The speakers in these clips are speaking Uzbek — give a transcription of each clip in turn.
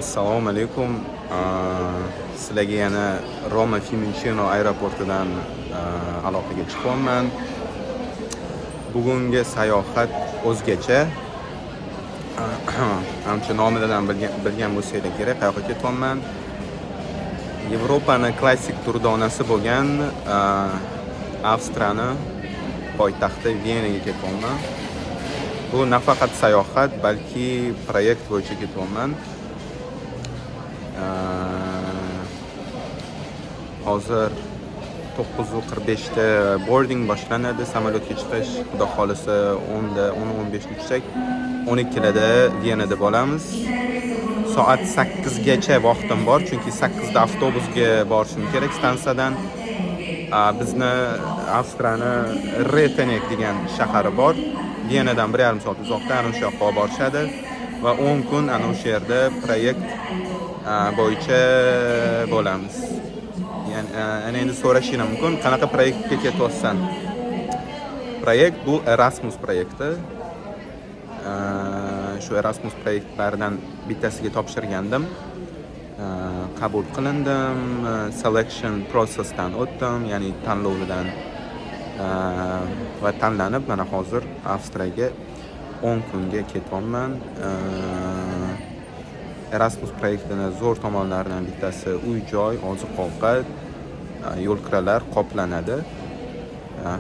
Assalomu alaykum. Sizlarga yana Roma Fiumicino aeroportidan aloqaga chiqyapman. Bugungi sayohat o'zgacha. Ancha nomidan bilgan bo'lsanglar kerak, qayoqqa ketyapman. Yevropani klassik turdonasi bo'lgan Avstriyani poytaxti Venaga ketyapman. Bu nafaqat sayohat, balki proyekt bo'yicha ketyapman. Hozir 9:45 da boarding boshlanadi, samolyotga chiqish. Xudo xolisa 10:15 da tushsak, 12 da Venada bo'lamiz. Soat 8 gacha vaqtim bor, chunki 8 da avtobusga borishim kerak stansiyadan. Bizni Avstriyani Retenek degan shahari bor. Venadan 1,5 soat uzoqda, ana o'sha yoqqa borishadi va 10 kun ana o'sha yerda proyekt bo'yicha bo'lamiz. Ya'ni endi so'rashinglar mumkin, qanaqa proyektga ketyapsan? Proyekt bu Erasmus proyekti. Shu Erasmus proyektlaridan bittasiga topshirgandim. Qabul qilindim, selection processdan o'tdim, ya'ni tanlovdan va tanlanib mana hozir Avstriyaga 10 kunga ketyapman. Erasmus proyektining zo'r tomonlaridan bittasi uy-joy, oziq-ovqat, yo'lkiralar qoplanadi.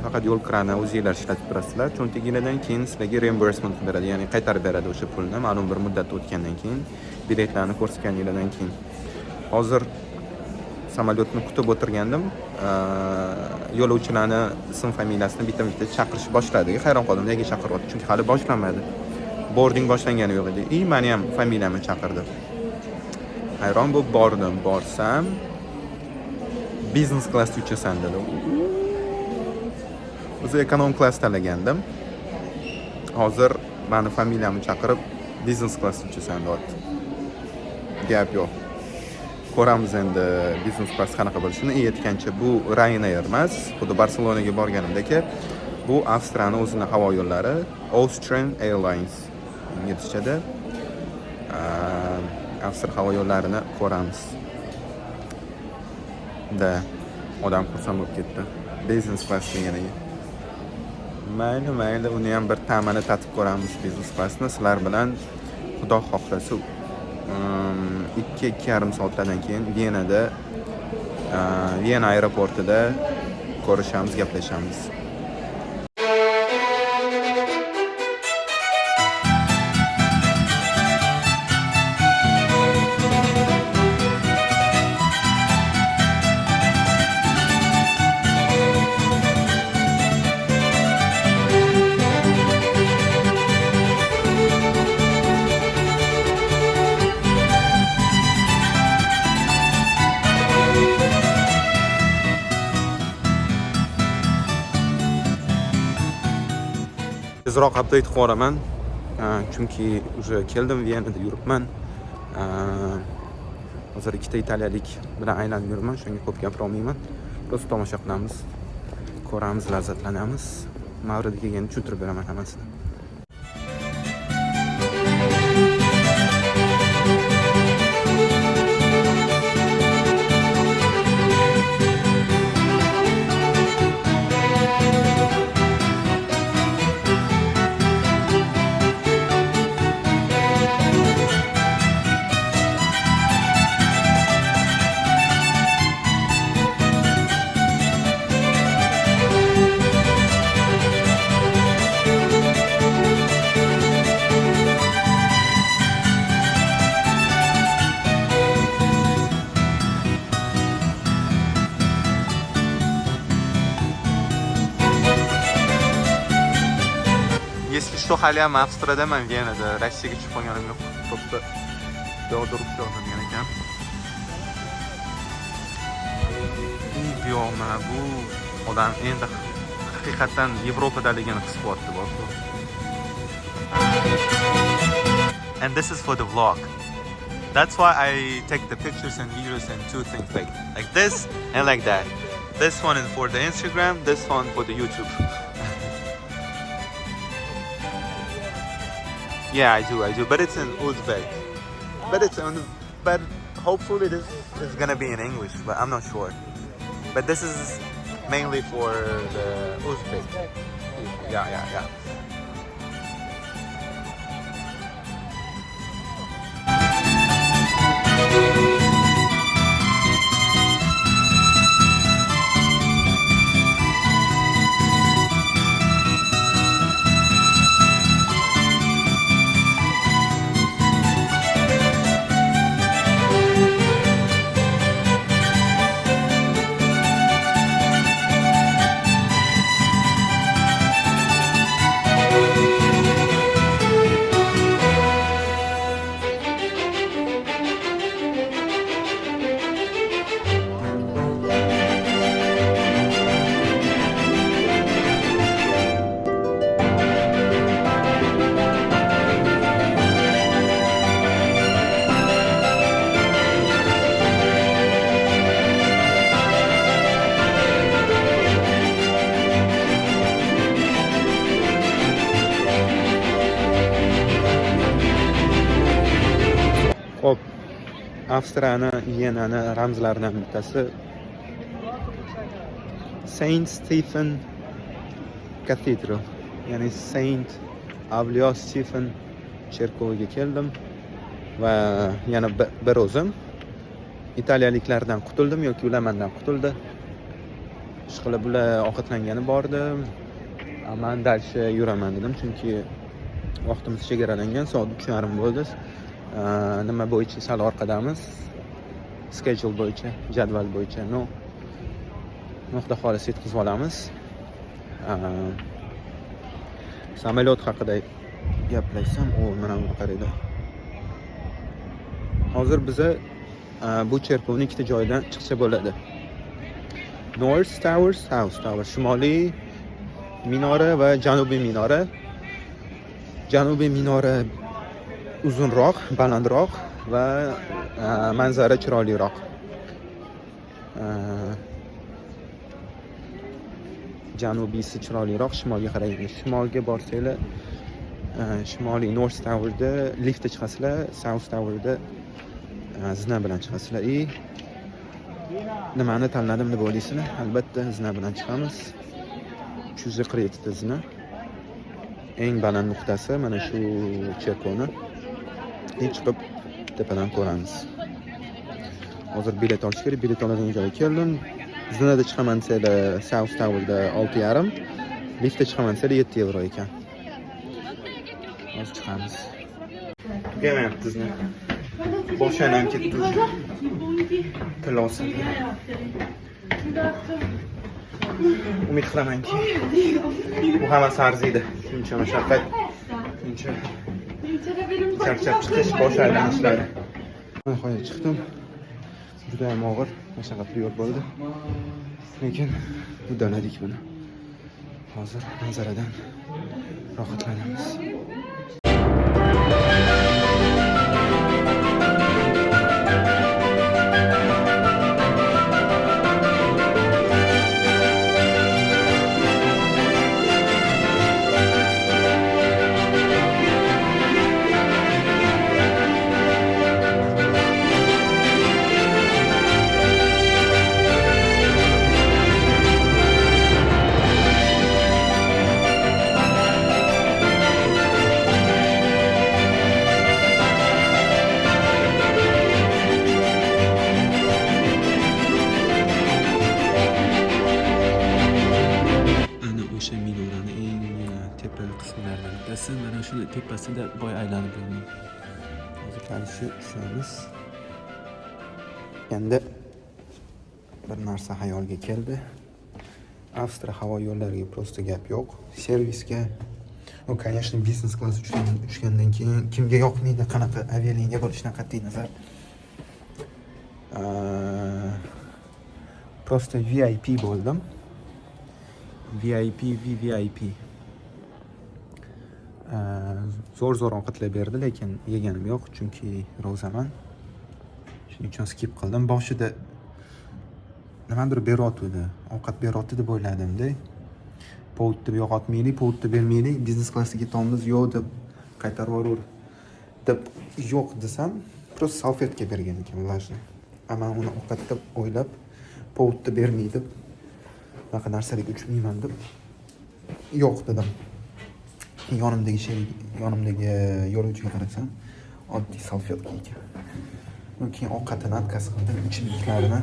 Faqat yo'lkirani o'zingizlar ishlatib turasizlar. Cho'ntagingizdan keyin sizlarga reimbursement beradi, ya'ni qaytarib beradi o'sha pulni ma'lum bir muddat o'tgandan keyin, biletlarni ko'rsatganingizdan keyin. Hozir samolyotni kutib o'tirgandim. Yo'lovchilarni ism familiyasini bitta-bitta chaqirish boshladi. Hayron qoldim, nega chaqiryapti? Chunki hali boshlanmadi. Boarding boshlangani yo'q edi. Meni ham familiyamni chaqirdi. Hayron bo'lib bordim. Borsam business class uchasan dedi. O'zi ekonom class tanlagandim. Hozir meni familiyamni chaqirib business class uchasan deyapti. Gap yo'q. Ko'ramiz endi business class qanaqa bo'lishini. Aytgancha bu Ryanair emas, xuddi Barselonaga borganimdek, bu Avstriyaning o'zining havo yo'llari, Austrian Airlines inglizchada. Avstriya havo yo'llarini ko'ramiz. Da odam xursand bo'lib ketdi. Business class deganiga. Mayli, uni ham bir ta'mini tatib ko'ramiz business classni. Sizlar bilan Xudo xohlasa 2-2,5 soatlardan keyin Vena aeroportida ko'rishamiz, gaplashamiz. Tezroq update qo'raman, chunki уже keldim, Venada yuribman. Hozir ikkita italiyalik bilan aylanib yuraman, shunga ko'p gapira olmayman. Biz tomosha qilamiz, ko'ramiz, lazzatlanamiz. Mavrida kelganda tushuntirib beraman hammasini. Если что, haliyam Avstriyadaman, Venada. Rossiyaga chiqib qolganim yo'q. To'ppa yo'dirib qo'ygan ekan. Videoma bu odam endi haqiqatan Yevropadaligini his qilyapti bo'ldi. And this is for the vlog. That's why I take the pictures and videos in two things, like this and like that. This one is for the Instagram, this one for the YouTube. Yeah, I do, but it's in Uzbek. But it's on but hopefully this is gonna be in English, but I'm not sure. But this is mainly for the Uzbek. Yeah. Hop, Avstriyani, Yenani ramzlaridan bittasi Saint Stephen Cathedral, ya'ni Saint Avliyo Stephen cherkoviga keldim va yana bir o'zim italiyaliklardan qutuldim yoki ular mendan qutuldi. Ishqilib ular ovqatlangani bordim. Men dalsha yuraman dedim, chunki vaqtimiz chegaralangan, soat 3:30 bo'ldi. Nima bo'yicha sal orqadamiz. Schedule bo'yicha, jadval bo'yicha nuqta xolis yetkazib olamiz. Samolyot haqida gaplaysam, mana bu qaraydi. Hozir biza bu cherkovning ikkita joyidan chiqsa bo'ladi. North Tower, South Tower, shimoliy minora va janubiy minora. Janubiy minora uzunroq, balandroq va manzara chiroyliroq. Janubiysi chiroyliroq, shimolga qaraymiz. Shimolga borsanglar, shimoliy North Towerda liftda chiqasizlar, South Towerda zina bilan chiqasizlar. Nimani tanladim deb o'ylaysizlar? Albatta zina bilan chiqamiz. 347 ta zina. Eng baland nuqtasi mana shu cherkovni chiqib tepadan ko'ramiz. Hozir bilet olish kerak. Bilet oladigan joyga keldim. Zinada chiqaman desanglar South Towerda 6,5, liftda chiqaman desanglar 7 euro ekan. Hozir chiqamiz. Gelmayapti zina. Boshlanam ketdi. Tilosim. Umid qilamanki bu hammasi arziydi. Shuncha mashaqqat, shuncha charchab chiqish, bosh aylanishlari. Nihoyat chiqdim. Juda ham og'ir, mashaqqatli yo'l bo'ldi. Lekin uddaladik buni. Hozir manzaradan rohatlanamiz. Mana shu tepasida boy aylanib yurdim. Hozir qarshi tushamiz. Endi bir narsa xayolga keldi. Avstriya havo yo'llariga prosta gap yo'q. Servisga, конечно, biznes klass uchgandan keyin kimga yoqmaydi qanaqa avialiniya bo'lishidan qat'iy nazar. Prosta VIP bo'ldim. VVIP. Zo'r ovqatlar berdi, lekin yeganim yo'q, chunki ro'zaman. Shuning uchun skip qildim. Boshida nimadir beryotdi, ovqat beryotdi deb o'yladim-da. Povut deb yo'qotmaylik, povut deb bermaylik, biznes klassiga ketamiz, yo'q deb qaytarib yuborur deb yo'q desam, просто salfetka bergan ekan влажный. Men uni ovqatda o'ylab, povutda bermay deb, bunaqa narsalarga uchmayman deb yo'q dedim. Yonimdagi yo'lovchiga qarasam, oddiy salfetka ekan. Keyin ovqatini atkaz qildim, ichimliklarini.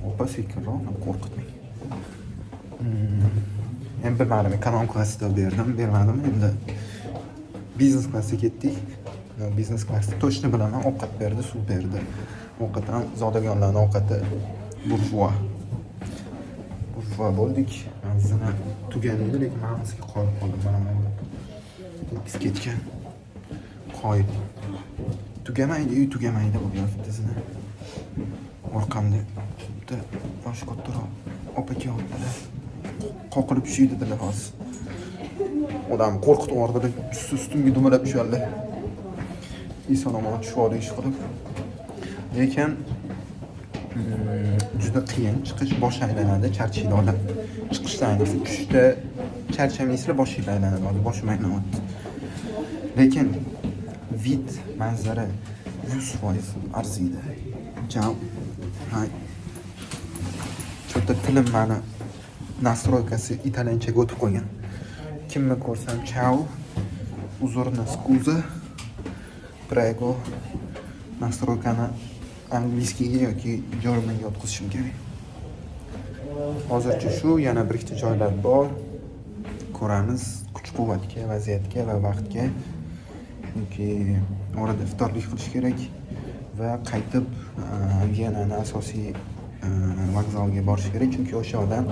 Opa sekinroq, qo'rqitmang. Endi bilmadim, ekonom klassida bermadim. Endi biznes klassga ketdik. Biznes klassda точно bilaman, ovqat berdi, suv berdi. Ovqat ham zodagonlarning ovqati burjua bo'ldik. Manzana tuganmaydi, lekin ma'nosiga qolib qoldim. Mana biz ketgan qoyil. Tugamaydi bu yo'lni. Orqamda bitta yosh kattaroq opaka oldilar. Qoqilib tushiydi dedilar hozir. Odam qo'rqitib yubordi, ustimga dumalab tushadi. Eson-omon tushib ish qilib. Lekin juda qiyin chiqish, bosh aylanadi, charchaydi odam. Chiqishdan ayniqsa tushda charchamaysizlar, boshingizga aylanadi, boshim aylanadi. Lekin vid, manzara 100% arziydi. Ciao. Hay. Cho'ta tilim mani nastroykasi italyanchaga o'tib qo'ygan. Kimni ko'rsam ciao, uzrni scusa, prego, nastroykani angliyskiga yoki germanga o'tkazishim kerak. Hozircha shu, yana bir ikkita joylar bor. Ko'ramiz kuch-quvvatga, vaziyatga va vaqtga. Chunki orada iftorlik qilish kerak va qaytib Vienani asosiy vokzalga borish kerak. Chunki o'sha odam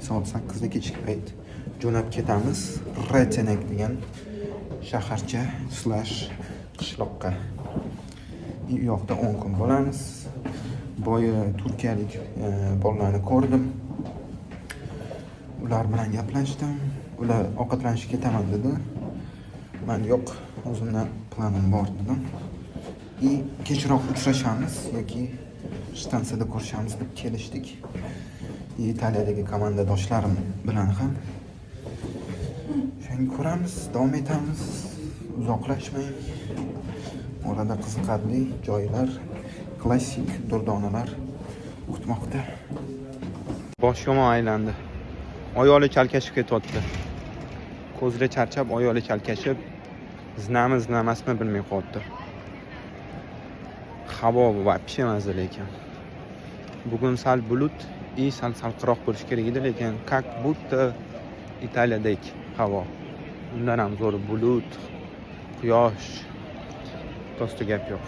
soat 8 da kechki payt jo'nab ketamiz. Retenek degan shaharcha / qishloqqa. U yoqda 10 kun bo'lamiz. Boya turkiyalik bolalarni ko'rdim. Ular bilan gaplashdim. Ular ovqatlanishga ketaman dedi. Men yo'q, o'zimdan planim bor dedim. Kechroq uchrashamiz yoki shtansiyada ko'rishamiz deb kelishdik. Italiyadagi komandadoshlarim bilan ham shuni ko'ramiz, davom etamiz. Uzoqlashmang. Orada qiziqarli joylar, klassik durdonalar kutmoqda. Bosh yomon aylandi. Oyoli chalkashib ketyapti. Ko'zli charchab, oyoli chalkashib, zinamasmi bilmay qoldi. Havo вообще mazali ekan. Bugun sal bulut, sal salqiroq bo'lish kerak edi, lekin как будто Italiyadek havo. Undan ham zo'r bulut, quyosh, to'g'ri gap yo'q.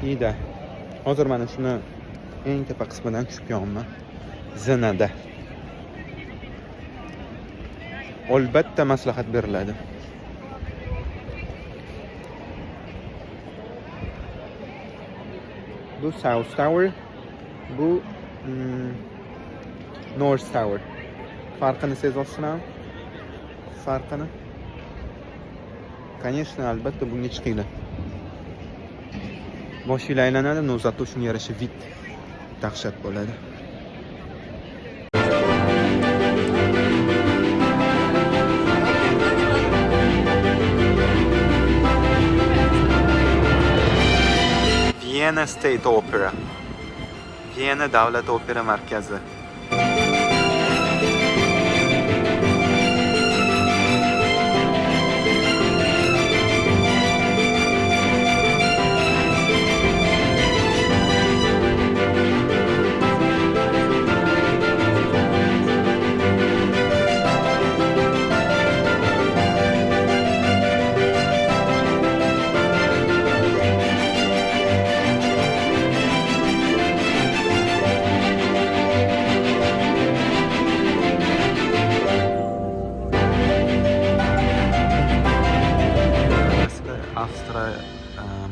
Iyda. Hozir mana shuni eng tepa qismidan tushib yonman. Zinada. Albatta maslahat beriladi. Bu South Tower, bu North Tower. Farqini sezasizmi? Farqini? Конечно, albatta bunga chiqinglar. Boshinglar aylanadi, no zato shunga yarasha vid dahshat bo'ladi. Vienna State Opera. Vienna davlat opera markazi.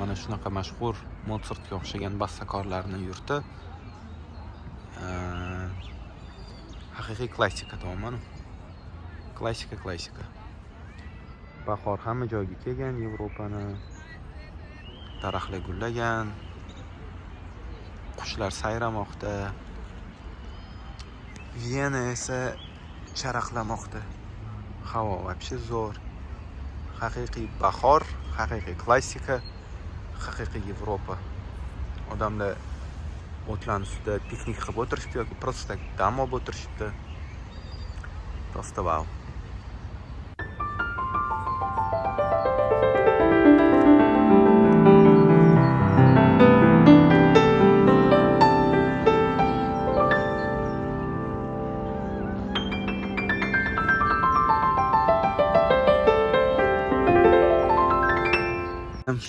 Mana shunaqa mashhur Mozartga o'xshagan bastakorlarning yurti. Haqiqiy klassika to'g'rimi? Klassika. Bahor hamma joyga kelgan, Yevropani daraxtlar gullagan, qushlar sayramoqda. Viyana esa charaqlamoqda. Havo вообще zo'r. Haqiqiy bahor, haqiqiy klassika. haqiqiy Yevropa. Odamlar o'tlarning ustida piknik qilib o'tirishibdi yoki просто dam olib o'tirishibdi. Просто wow.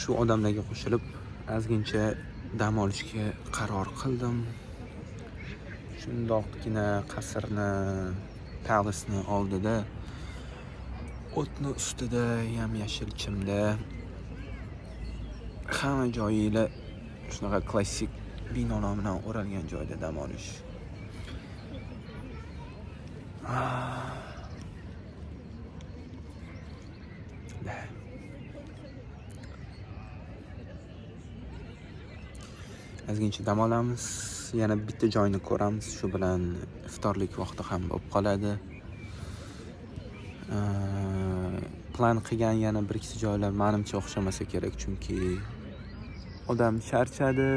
Shu odamlarga qo'shilib ozgincha dam olishga qaror qildim. Shundoqqina qasrni palace'ni oldida o'tni ustida yam-yashil chimda hamma joyinglar shunaqa klassik binolar bilan o'ralgan joyda dam olish. Ozgincha dam olamiz, yana bitta joyni ko'ramiz, shu bilan iftorlik vaqti ham bo'lib qoladi. Plan qilgan yana bir ikkita joylar menimcha o'xshamasa kerak, chunki odam charchadi.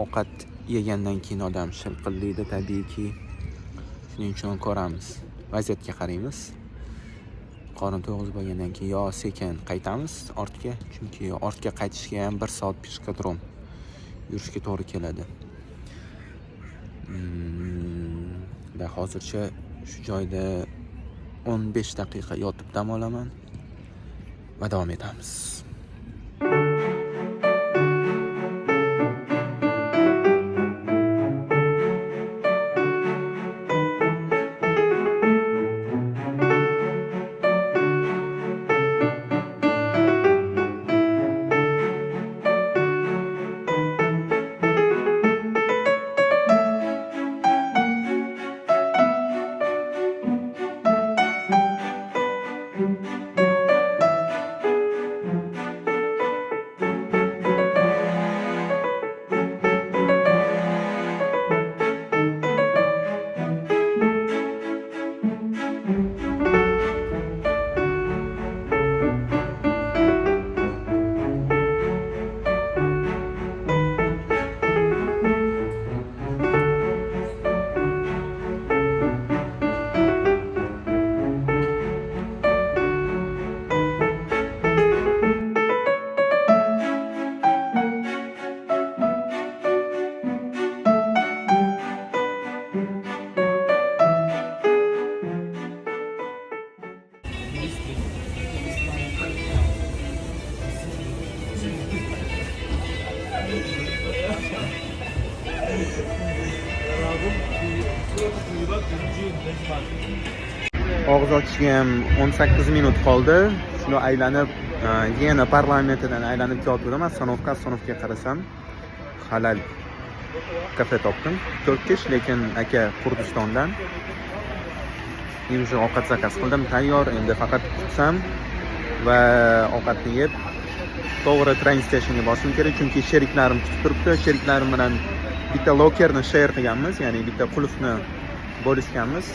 Ovqat yegandan keyin odam shilqillaydi tabiiyki. Shuning uchun ko'ramiz, vaziyatga qaraymiz. Qorin to'g'iz bo'lgandan keyin yo sekin qaytamiz ortga, chunki ortga qaytishga ham 1 soat peshqadrom yurishga to'g'ri keladi. Va hozircha shu joyda 15 daqiqa yotib dam olaman va davom etamiz. Og'iz ochishga ham 18 minut qoldi. Shuni aylanib, Viyana parlamentidan aylanib keldim. Astanovka qarasam, halal kafe topdim. Turkish, lekin aka Kurdistondan. Yurish ovqat zakaz qildim, tayyor. Endi faqat kutsam va ovqatni yeb to'g'ri train stationga borishim kerak, chunki sheriklarim kutib turibdi. Sheriklarim bilan bitta lokerni share qilganmiz, ya'ni bitta qulfni bo'lishganmiz.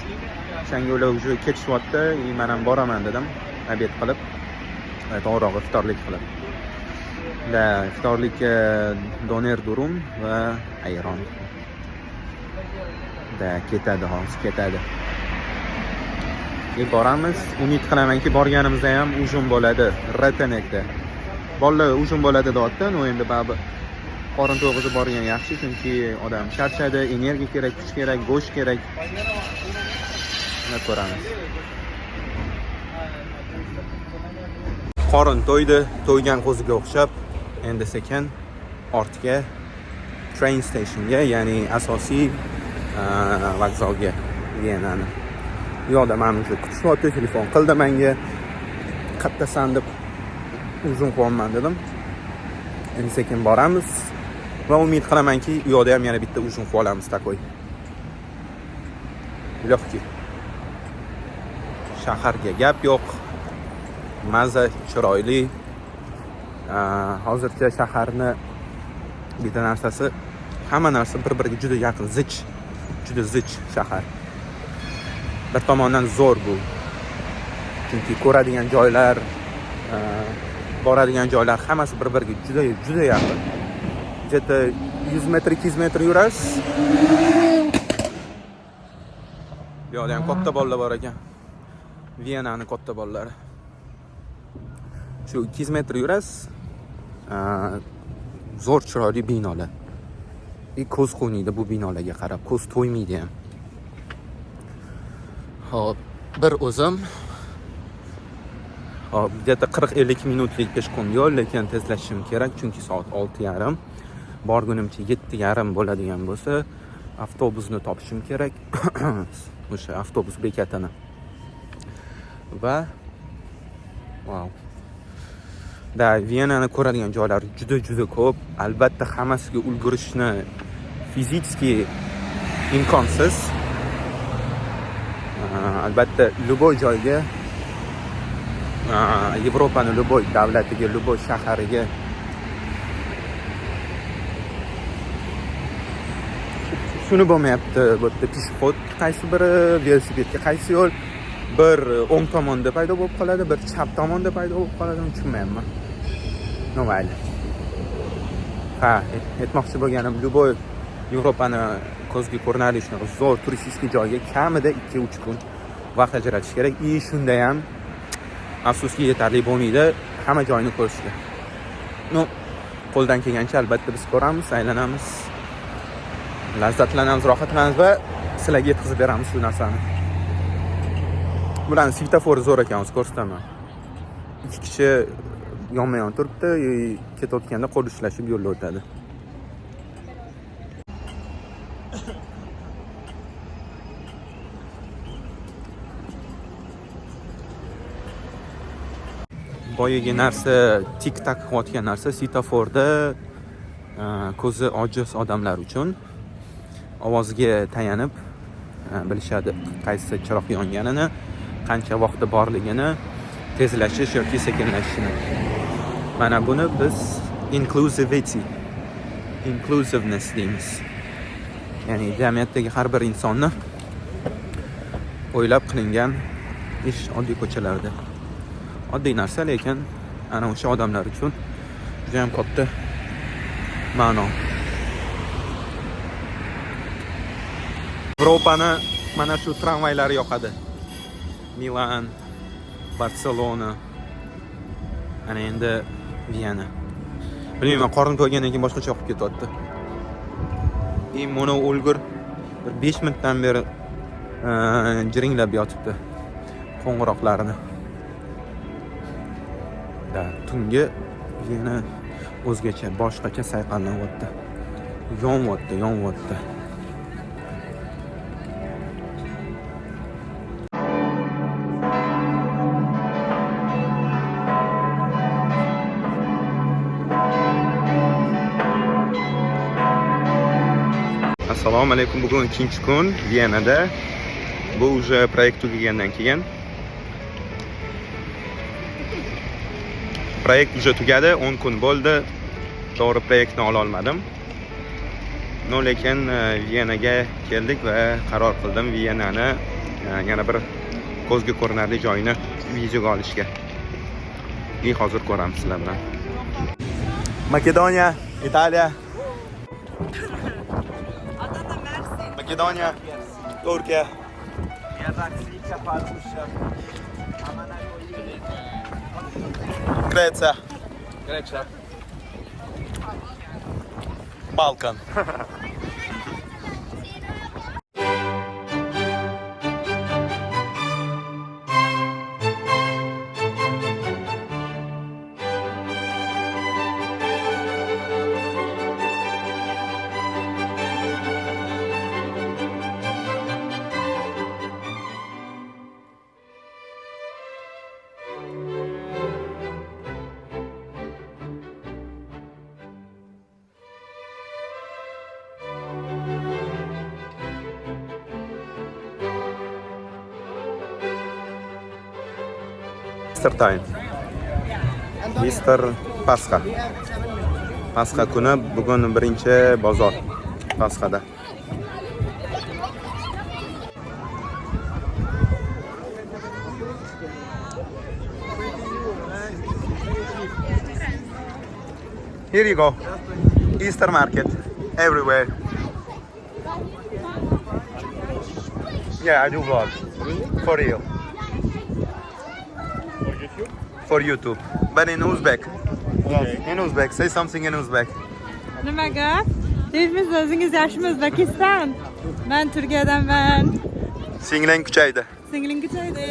O'shanga ular уже ketishyapti, men ham boraman dedim, obed qilib, to'g'rirog'i iftorlik qilib. Iftorlikka doner durum va ayron. Ketadi hozir, ketadi. Boramiz, umid qilamanki borganimizda ham ujum bo'ladi, Ratenekda. Bolalar ujum bo'ladi deyapti, no endi baribir qorin to'g'izib borgan yaxshi, chunki odam charchadi, energiya kerak, kuch kerak, go'sht kerak. Ko'ramiz. Qorin to'ydi, to'ygan qo'ziga o'xshab, endi sekin ortga train stationga, ya'ni asosiy vokzalga Viyanani. Bu yoqda meni uchun kutishyapti, telefon qildi menga. Qattasan deb uzun qo'yman dedim. Endi sekin boramiz va umid qilamanki, u yoqda ham yana bitta uzun qo'yamiz takoy. Lehki. Shaharga gap yo'q. Maza chiroyli. Hozircha shaharni bitta narsasi, hamma narsa bir-biriga juda yaqin, juda zich shahar. Bir tomondan zo'r bu. Chunki ko'radigan joylar, boradigan joylar hammasi bir-biriga juda yaqin. Jeta 100 metr, 200 metr yurasiz. Bu yerda ham katta bolalar bor ekan. Vienani katta bolalari. Shu 200 metr yurasiz. Zo'r chiroyli binolar. Ko'z qo'yniydi bu binolarga qarab, ko'z to'ymaydi ham. Hop, bir o'zim jeta 40-50 minutlik peshqo'm yo'l, lekin tezlashim kerak, chunki soat 6:30. Borgunimcha 7:30 bo'ladigan bo'lsa, avtobusni topishim kerak. O'sha avtobus bekatini. Va wow. Vienani ko'radigan joylar juda ko'p. Albatta hammasiga ulgurishni fizически imkonsiz. Albatta любой joyga, Yevropaning любой davlatiga, любой shahariga shuni bo'lmayapti. Bu yerda peshxod qaysi biri, velosipedga qaysi yo'l, bir o'ng tomonda paydo bo'lib qoladi, bir chap tomonda paydo bo'lib qoladi, tushunmayapman. Nomayli. Aytmoqchi bo'lganim, любой Yevropani ko'zga ko'rinarli shunaqa zo'r turistik joyga kamida 2-3 kun vaqt ajratish kerak. Shunda ham afsuski yetarli bo'lmaydi hamma joyni ko'rishga. Qo'ldan kelgancha albatta biz ko'ramiz, aylanamiz, lazzatlanamiz, rohatlanamiz va sizlarga yetkazib beramiz shu narsani. Bularning svetoforni zo'r ekan, o'zi ko'rsataman. 2 kishi yonma-yon turibdi, ketayotganda qo'l ushlashib yo'lda o'tadi. Boyagi narsa, tik-tak qilayotgan narsa svetoforda ko'zi ojiz odamlar uchun ovoziga tayanib bilishadi qaysi chiroq yonganini, qancha vaqti borligini, tezlashish yoki sekinlashishini. Mana buni biz inclusiveness deymiz. Ya'ni jamiyatdagi har bir insonni o'ylab qilingan ish oddiy ko'chalarda. Oddiy narsa, lekin ana o'sha odamlar uchun juda ham katta ma'no. Yevropani mana shu tramvaylari yoqadi. Milan, Barselona, ana endi Viyana. Bilmayman, qorin to'ygandan keyin boshqacha yoqib ketyapti. Mono o'lgur bir 5 minutdan beri jiringlab yotibdi qo'ng'iroqlarini. Tungi yana o'zgacha, boshqacha sayqallayapti. Yonyapti. Assalomu alaykum. Bugun 2-kun Vienada. Bu уже proyekt tugagandan keyin. Proyekt уже tugadi, 10 kun bo'ldi. To'g'ri proyektni ola olmadim. Lekin Vienaga keldik va qaror qildim Vienani yana bir ko'zga ko'rinarli joyini videoga olishga. Hozir ko'ramiz sizlar bilan. Makedoniya, Italiya. Makedoniya, Turkiya. Grecja. Balkan. Easter time. Easter Pasxa kuni bugun birinchi bozor Pasxada. Here you go. Easter market everywhere. Yeah, I do vlog. For real. For YouTube. But in Uzbek. In Uzbek. Say something in Uzbek. Nimaga? Deymiz o'zingiz yaxshimi O'zbekiston? Men Turkiyadanman. Singling kuchaydi. Singling kuchaydi.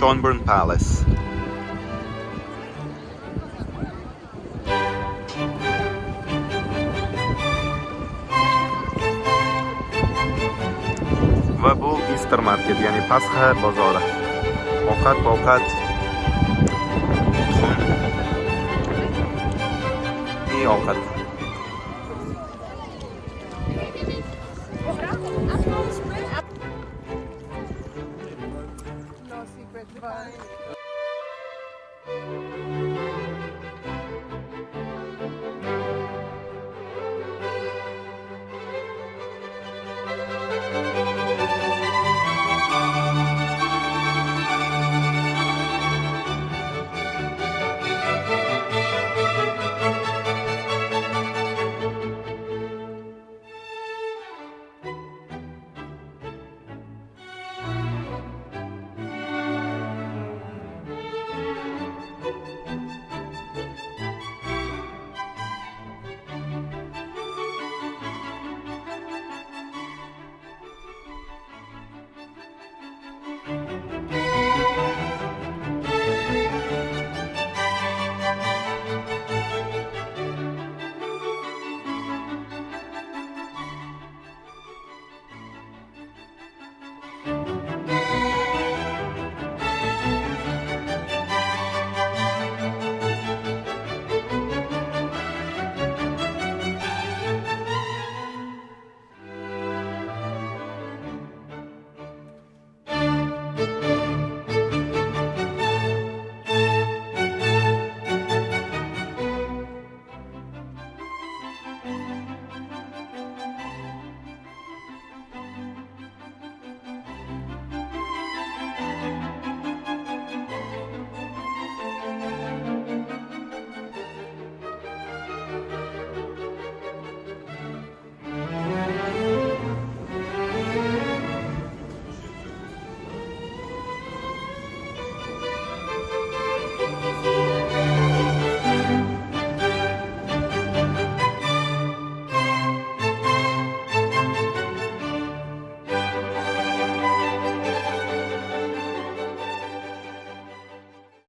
Schönbrunn Palace. Va bu Easter market, ya'ni Pasxa bozori. Ovqat, tuxum. И ovqat.